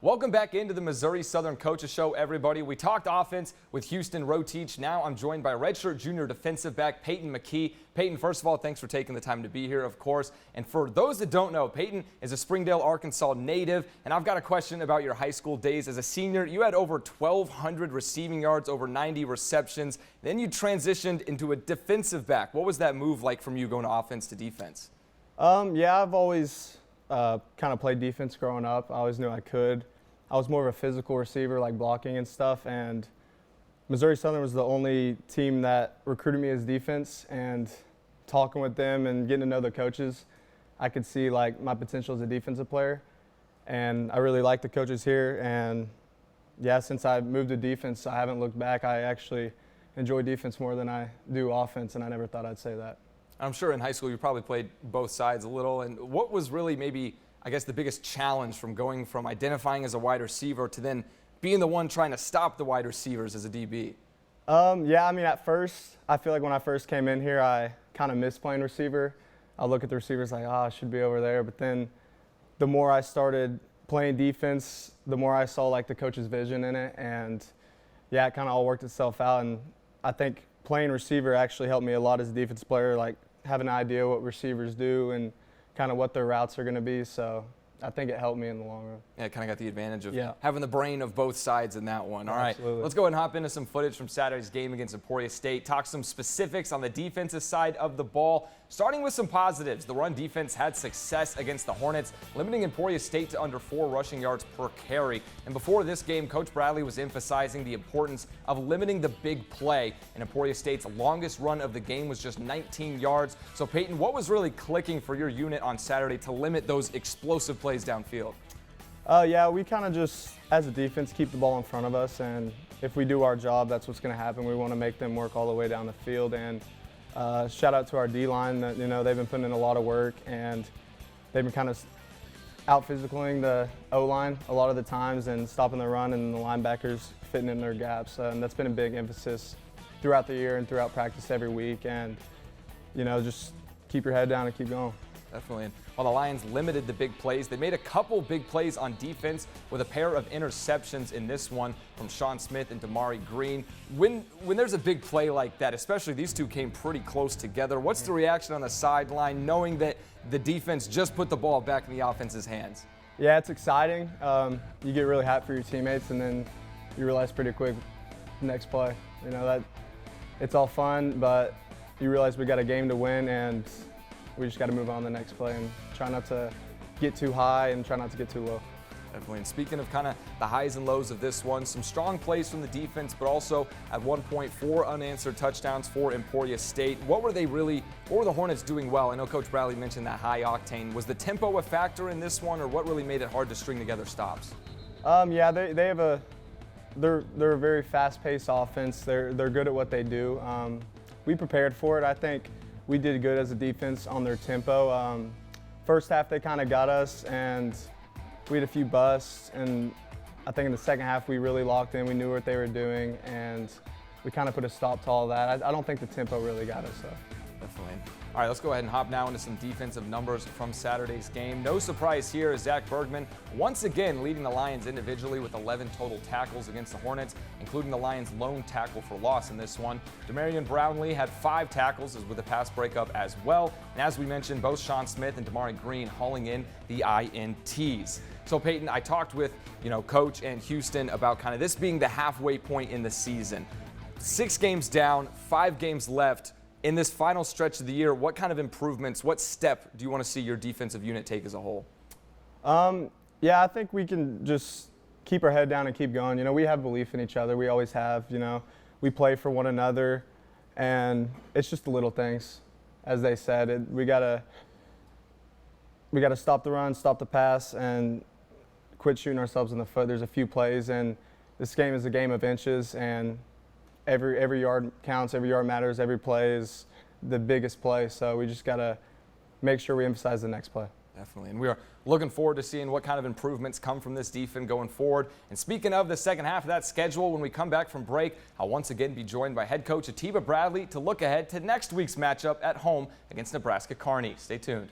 Welcome back into the Missouri Southern Coaches Show, everybody. We talked offense with Houston Roteach. Now I'm joined by redshirt junior defensive back Peyton McKee. Peyton, first of all, thanks for taking the time to be here, of course. And for those that don't know, Peyton is a Springdale, Arkansas native. And I've got a question about your high school days. As a senior, you had over 1,200 receiving yards, over 90 receptions. Then you transitioned into a defensive back. What was that move like from you going to offense to defense? Yeah, I've always kind of played defense growing up. I always knew I could. I was more of a physical receiver, like blocking and stuff, and Missouri Southern was the only team that recruited me as defense. And talking with them and getting to know the coaches, I could see like my potential as a defensive player, and I really like the coaches here. And yeah, since I moved to defense, I haven't looked back. I actually enjoy defense more than I do offense, and I never thought I'd say that. I'm sure in high school you probably played both sides a little. And what was really maybe, I guess, the biggest challenge from going from identifying as a wide receiver to then being the one trying to stop the wide receivers as a DB? Yeah, I mean, at first, I feel like when I first came in here, I kind of missed playing receiver. I look at the receivers like, I should be over there. But then the more I started playing defense, the more I saw like the coach's vision in it. And yeah, it kind of all worked itself out. And I think playing receiver actually helped me a lot as a defense player, like have an idea what receivers do and kind of what their routes are going to be. So I think it helped me in the long run. Yeah, kind of got the advantage of having the brain of both sides in that one. All right, Absolutely. Let's go ahead and hop into some footage from Saturday's game against Emporia State. Talk some specifics on the defensive side of the ball. Starting with some positives, the run defense had success against the Hornets, limiting Emporia State to under 4 rushing yards per carry. And before this game, Coach Bradley was emphasizing the importance of limiting the big play. And Emporia State's longest run of the game was just 19 yards. So Peyton, what was really clicking for your unit on Saturday to limit those explosive plays downfield? Yeah, we kind of just, as a defense, keep the ball in front of us. And if we do our job, that's what's going to happen. We want to make them work all the way down the field. And shout out to our D-line that, they've been putting in a lot of work, and they've been kind of out-physicaling the O-line a lot of the times and stopping the run, and the linebackers fitting in their gaps. And that's been a big emphasis throughout the year and throughout practice every week. And, just keep your head down and keep going. Definitely. And while the Lions limited the big plays, they made a couple big plays on defense with a pair of interceptions in this one from Sean Smith and Damari Green. When there's a big play like that, especially these two came pretty close together, what's the reaction on the sideline knowing that the defense just put the ball back in the offense's hands? Yeah, it's exciting. You get really happy for your teammates, and then you realize pretty quick next play. That it's all fun, but you realize we got a game to win, and we just got to move on to the next play and try not to get too high and try not to get too low. Definitely. And speaking of kind of the highs and lows of this one, some strong plays from the defense, but also at one point 4 unanswered touchdowns for Emporia State. What were the Hornets doing well? I know Coach Bradley mentioned that high octane. Was the tempo a factor in this one, or what really made it hard to string together stops? Yeah, they have they're a very fast-paced offense. They're good at what they do. We prepared for it. I think we did good as a defense on their tempo. First half, they kind of got us, and we had a few busts. And I think in the second half, we really locked in. We knew what they were doing, and we kind of put a stop to all that. I don't think the tempo really got us, though. Definitely. All right, let's go ahead and hop now into some defensive numbers from Saturday's game. No surprise here as Zach Bergman once again leading the Lions individually with 11 total tackles against the Hornets, including the Lions' lone tackle for loss in this one. Demarion Brownlee had 5 tackles with a pass breakup as well. And as we mentioned, both Sean Smith and Damari Green hauling in the INTs. So Peyton, I talked with Coach and Houston about kind of this being the halfway point in the season. 6 games down, 5 games left. In this final stretch of the year, what kind of improvements, what step do you want to see your defensive unit take as a whole? Yeah, I think we can just keep our head down and keep going. We have belief in each other. We always have. We play for one another, and it's just the little things, as they said. We gotta stop the run, stop the pass, and quit shooting ourselves in the foot. There's a few plays, and this game is a game of inches, and every yard counts, every yard matters, every play is the biggest play. So we just got to make sure we emphasize the next play. Definitely. And we are looking forward to seeing what kind of improvements come from this defense going forward. And speaking of the second half of that schedule, when we come back from break, I'll once again be joined by head coach Atiba Bradley to look ahead to next week's matchup at home against Nebraska Kearney. Stay tuned.